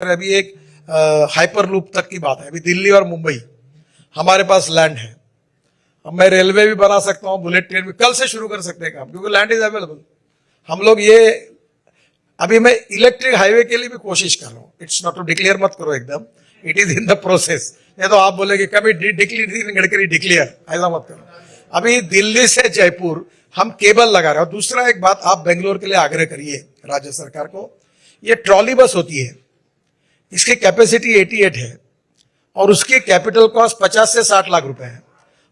अभी एक hyper loop तक की बात है। अभी दिल्ली और मुंबई हमारे पास लैंड है। अब मैं रेलवे भी बना सकता हूँ, बुलेट ट्रेन भी कल से शुरू कर सकते हैं काम, क्योंकि लैंड इज अवेलेबल। हम लोग ये अभी मैं इलेक्ट्रिक हाईवे के लिए भी कोशिश कर रहा हूँ। इट्स नॉट टू डिक्लेयर मत करो एकदम, it is in the process. नहीं तो आप बोलेगे कभी डिक्लेयर गडकरी डिक्लेयर, ऐसा मत करो। अभी दिल्ली से जयपुर हम केबल लगा रहे हैं। और दूसरा एक बात आप बेंगलोर के लिए आग्रह करिए राज्य सरकार को, ये ट्रॉली बस होती है, इसकी कैपेसिटी 88 है और उसकी कैपिटल कॉस्ट 50 से 60 लाख रुपए है।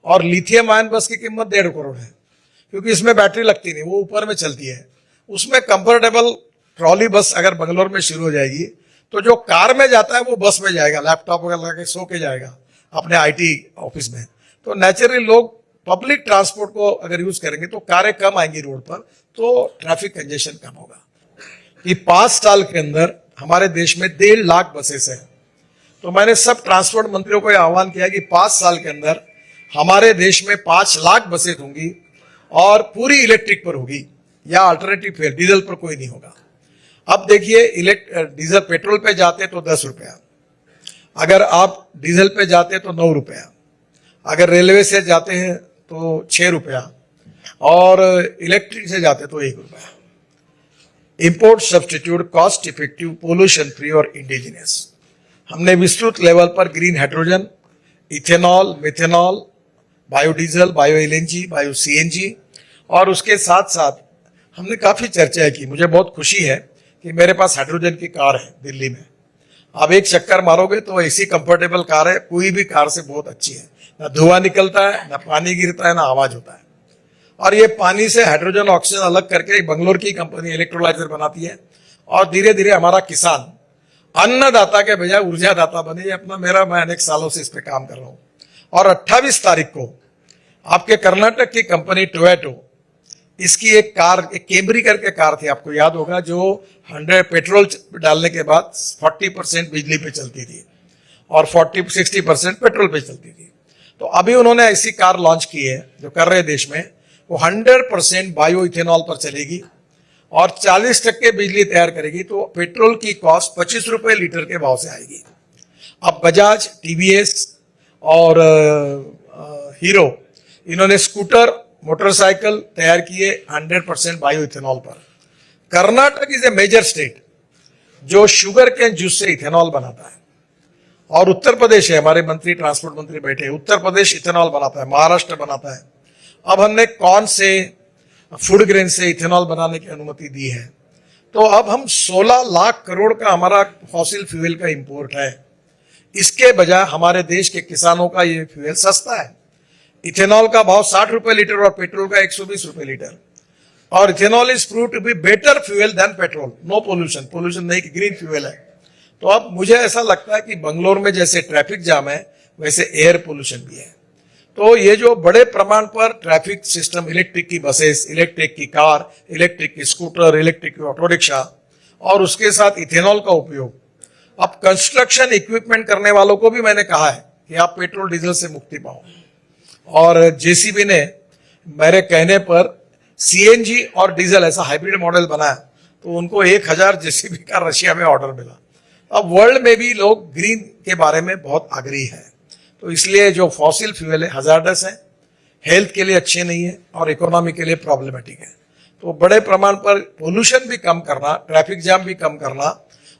और लिथियम आयन बस की कीमत 1.5 करोड़ है, क्योंकि इसमें बैटरी लगती नहीं, वो ऊपर में चलती है। उसमें कंफर्टेबल ट्रॉली बस अगर बंगलोर में शुरू हो जाएगी तो जो कार में जाता है वो बस में जाएगा, लैपटॉप वगैरह लगा के सो के जाएगा अपने आईटी ऑफिस में। तो नेचुरली लोग पब्लिक ट्रांसपोर्ट को अगर यूज करेंगे तो कारें कम आएंगी रोड पर, तो ट्रैफिक कंजेशन कम होगा। कि 5 साल के अंदर हमारे देश में 1.5 लाख बसेस हैं। तो मैंने सब ट्रांसपोर्ट मंत्रियों को यह आह्वान किया कि 5 साल के अंदर हमारे देश में 5 लाख बसें होंगी और पूरी इलेक्ट्रिक पर होगी, या अल्टरनेटिव फ्यूल डीजल पर कोई नहीं होगा। अब देखिए, डीजल पेट्रोल पे जाते तो 10 रुपया, अगर आप डीजल पे जाते तो 9 रुपया, अगर रेलवे से जाते हैं तो 6 रुपया, और इलेक्ट्रिक से जाते तो 1 रुपया। Import substitute, cost effective, pollution free और इंडिजिनियस। हमने विस्तृत लेवल पर green hydrogen, ethanol, methanol, biodiesel, bio LNG, bio CNG, और उसके साथ साथ हमने काफी चर्चा की। मुझे बहुत खुशी है कि मेरे पास हाइड्रोजन की कार है दिल्ली में। आप एक चक्कर मारोगे तो ऐसी कंफर्टेबल कार है, कोई भी कार से बहुत अच्छी है। ना धुआं निकलता है, ना पानी गिरता है, ना आवाज होता है। और ये पानी से हाइड्रोजन ऑक्सीजन अलग करके बंगलोर की कंपनी इलेक्ट्रोलाइजर बनाती है, और धीरे धीरे हमारा किसान अन्नदाता के बजाय ऊर्जादाता बने। ये अपना मैं अनेक सालों से इस पे काम कर रहा हूं। और 28 तारीख को आपके कर्नाटक की कंपनी टोयोटो, इसकी एक कार, एक कैमरी करके कार थी, आपको याद होगा, जो 100 पेट्रोल डालने के बाद 40% बिजली पे चलती थी और 60% पेट्रोल पे चलती थी। तो अभी उन्होंने ऐसी कार लॉन्च की है जो कर रहे देश में, वो 100% बायो इथेनॉल पर चलेगी और 40% बिजली तैयार करेगी। तो पेट्रोल की कॉस्ट 25 रुपए लीटर के भाव से आएगी। अब बजाज, टीवीएस और हीरो, इन्होंने स्कूटर, मोटरसाइकिल तैयार किए 100% बायो इथेनॉल पर। Karnataka is a major state जो शुगर केन जूस से इथेनॉल बनाता है, और उत्तर प्रदेश है, हमारे मंत्री, ट्रांसपोर्ट मंत्री बैठे हैं, उत्तर प्रदेश इथेनॉल बनाता है, महाराष्ट्र बनाता है। अब हमने कॉर्न से, फूड ग्रेन से इथेनॉल बनाने की अनुमति दी है। तो अब हम 16 लाख करोड़ का हमारा फॉसिल फ्यूल का इंपोर्ट है। इसके बजाय हमारे देश के किसानों का ये फ्यूल सस्ता है। इथेनॉल का भाव 60 रुपए लीटर और पेट्रोल का 120 रुपए लीटर। और ethanol is prove to be better fuel than petrol. No pollution, pollution नहीं, ग्रीन फ्यूल है। तो अब मुझे ऐसा लगता है कि बंगलोर में जैसे ट्रैफिक जाम है, वैसे एयर पोल्यूशन भी है। तो ये जो बड़े प्रमाण पर ट्रैफिक सिस्टम, इलेक्ट्रिक की बसेस, इलेक्ट्रिक की कार, इलेक्ट्रिक की स्कूटर, इलेक्ट्रिक की ऑटो रिक्शा, और उसके साथ इथेनॉल का उपयोग। अब कंस्ट्रक्शन इक्विपमेंट करने वालों को भी मैंने कहा है कि आप पेट्रोल डीजल से मुक्ति पाओ। और जेसीबी ने मेरे कहने पर सीएनजी और डीजल ऐसा हाइब्रिड मॉडल बनाया, तो उनको 1000 जेसीबी का रशिया में ऑर्डर मिला। अब वर्ल्ड में भी लोग ग्रीन के बारे में बहुत आग्रही है। तो इसलिए जो फॉसिल फ्यूल है हजार्डस है, हेल्थ के लिए अच्छे नहीं है और इकोनॉमी के लिए प्रॉब्लमेटिक है। तो बड़े प्रमाण पर पोल्यूशन भी कम करना, ट्रैफिक जाम भी कम करना,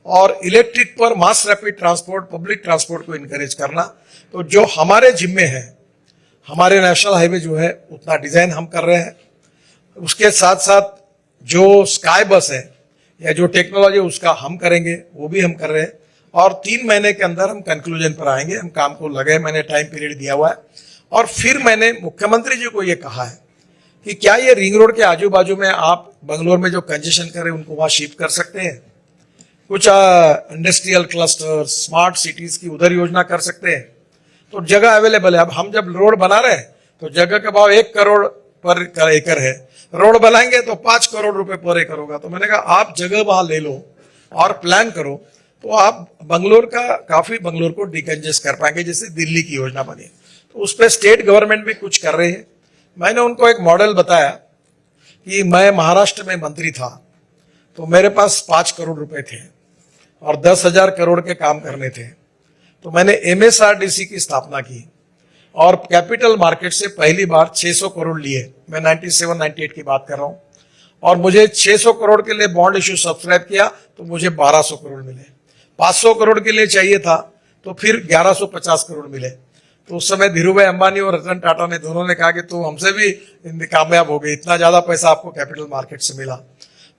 और इलेक्ट्रिक पर mass rapid transport, public transport को इनकरेज करना, तो जो हमारे जिम्मे है, हमारे नेशनल हाईवे जो है उतना डिजाइन हम कर रहे हैं। उसके साथ साथ जो स्काई बस है या जो टेक्नोलॉजी उसका हम करेंगे, वो भी हम कर रहे हैं। और 3 महीने के अंदर हम कंक्लूजन पर आएंगे। हम काम को लगे, मैंने टाइम पीरियड दिया हुआ है। और फिर मैंने मुख्यमंत्री जी को ये कहा है कि क्या ये रिंग रोड के आजू बाजू में आप बंगलोर में जो कंजेशन करें उनको वहां शिफ्ट कर सकते हैं। कुछ इंडस्ट्रियल क्लस्टर, स्मार्ट सिटीज की उधर योजना कर सकते हैं। तो जगह अवेलेबल है। अब हम जब रोड बना रहे हैं तो जगह का भाव 1 करोड़ पर एकड़ है, रोड बनाएंगे तो 5 करोड़ रुपए पर एकड़ होगा। तो मैंने कहा आप जगह वहां ले लो और प्लान करो, तो आप बंगलोर को डिकंजेस्ट कर पाएंगे, जैसे दिल्ली की योजना बनी। तो उस पर स्टेट गवर्नमेंट भी कुछ कर रहे हैं। मैंने उनको एक मॉडल बताया कि मैं महाराष्ट्र में मंत्री था तो मेरे पास 5 करोड़ रुपए थे। और 10,000 करोड़ के काम करने थे, तो मैंने MSRDC की स्थापना की और कैपिटल मार्केट से पहली बार 600 करोड़ लिए। मैं 97-98 की बात कर रहा हूँ। और मुझे 600 करोड़ के लिए बॉन्ड इश्यू सब्सक्राइब किया तो मुझे 1200 करोड़ मिले। 500 करोड़ के लिए चाहिए था तो फिर 1150 करोड़ मिले। तो उस समय धीरू भाई अंबानी और रतन टाटा ने दोनों ने कहा कि तू हमसे भी कामयाब हो गई, इतना ज्यादा पैसा आपको कैपिटल मार्केट से मिला।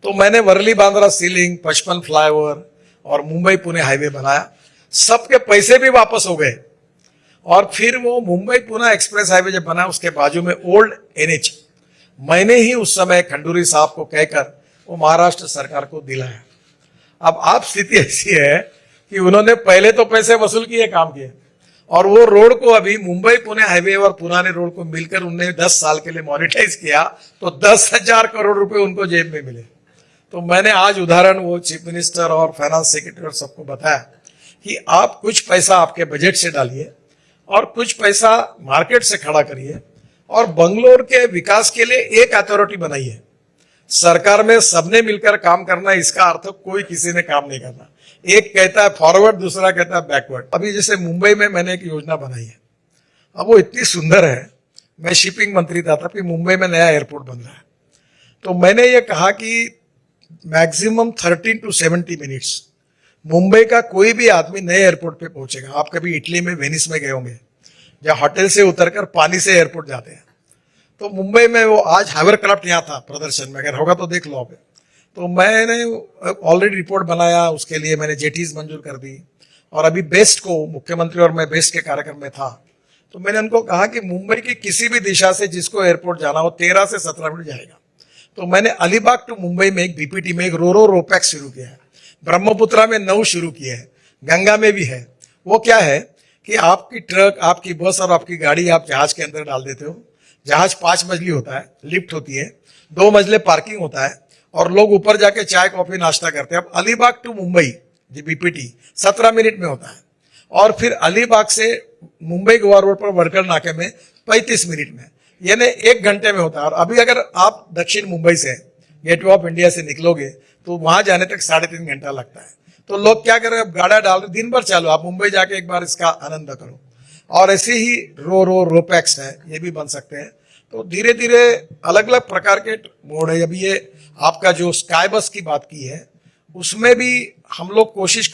तो मैंने वर्ली बांद्रा सी लिंक, 55 फ्लाईओवर और मुंबई पुणे हाईवे बनाया। सबके पैसे भी वापस हो गए। और फिर वो मुंबई पुणे एक्सप्रेस हाईवे जब बना, उसके बाजू में ओल्ड NH मैंने ही उस समय खंडूरी साहब को कहकर वो महाराष्ट्र सरकार को दिलाया। अब आप स्थिति ऐसी है कि उन्होंने पहले तो पैसे वसूल किए, काम किए, और वो रोड को अभी मुंबई पुणे हाईवे और पुराने रोड को मिलकर उन्होंने 10 साल के लिए मॉनिटाइज किया, तो 10,000 करोड़ रुपए उनको जेब में मिले। तो मैंने आज उदाहरण वो चीफ मिनिस्टर और फाइनेंस सेक्रेटरी और सबको बताया कि आप कुछ पैसा आपके बजट से डालिए और कुछ पैसा मार्केट से खड़ा करिए और बंगलोर के विकास के लिए एक अथॉरिटी बनाइए। सरकार में सबने मिलकर काम करना, इसका अर्थ कोई किसी ने काम नहीं करना। एक कहता है फॉरवर्ड, दूसरा कहता है बैकवर्ड। अभी जैसे मुंबई में मैंने एक योजना बनाई है, अब वो इतनी सुंदर है। मैं शिपिंग मंत्री था तब कि मुंबई में नया एयरपोर्ट बन रहा है, तो मैंने ये कहा कि मैक्सिमम 13 to 70 मिनट्स मुंबई का कोई भी आदमी नए एयरपोर्ट पे पहुंचेगा। आप कभी इटली में, वेनिस में गए होंगे, जहाँ होटल से उतरकर पानी से एयरपोर्ट जाते हैं। तो मुंबई में वो आज हाइवरक्राफ्ट यहाँ था प्रदर्शन में, अगर होगा तो देख लो आप। तो मैंने ऑलरेडी रिपोर्ट बनाया, उसके लिए मैंने जेटीज मंजूर कर दी। और अभी बेस्ट को, मुख्यमंत्री और मैं बेस्ट के कार्यक्रम में था, तो मैंने उनको कहा कि मुंबई की किसी भी दिशा से जिसको एयरपोर्ट जाना हो 13 से 17 मिनट जाएगा। तो मैंने अलीबाग टू मुंबई में एक BPT में एक रोरो रोपैक्स शुरू किया है, ब्रह्मपुत्रा में 9 शुरू किए हैं, गंगा में भी है। वो क्या है कि आपकी ट्रक, आपकी बस और आपकी गाड़ी आप जहाज के अंदर डाल देते हो। जहाज 5 मंजिली होता है, लिफ्ट होती है, 2 मंजिले पार्किंग होता है और लोग ऊपर जाके चाय कॉफी नाश्ता करते हैं। अब अलीबाग टू मुंबई जी BPT 17 मिनट में होता है और फिर अलीबाग से मुंबई गोवा रोड पर वर्कल नाके में 35 मिनट में, यानी 1 घंटे में होता है। और अभी अगर आप दक्षिण मुंबई से, गेटवे ऑफ इंडिया से निकलोगे तो वहां जाने तक 3.5 घंटा लगता है। तो लोग क्या कर रहे हैं, अब गाड़ा डाल रहे, दिन भर चालू, आप मुंबई जाके एक बार इसका आनंद करो। और ऐसे ही रोपैक्स है, ये भी बन सकते हैं। तो धीरे धीरे अलग अलग प्रकार के मोड है। अभी ये आपका जो स्काई बस की बात की है, उसमें भी हम लोग कोशिश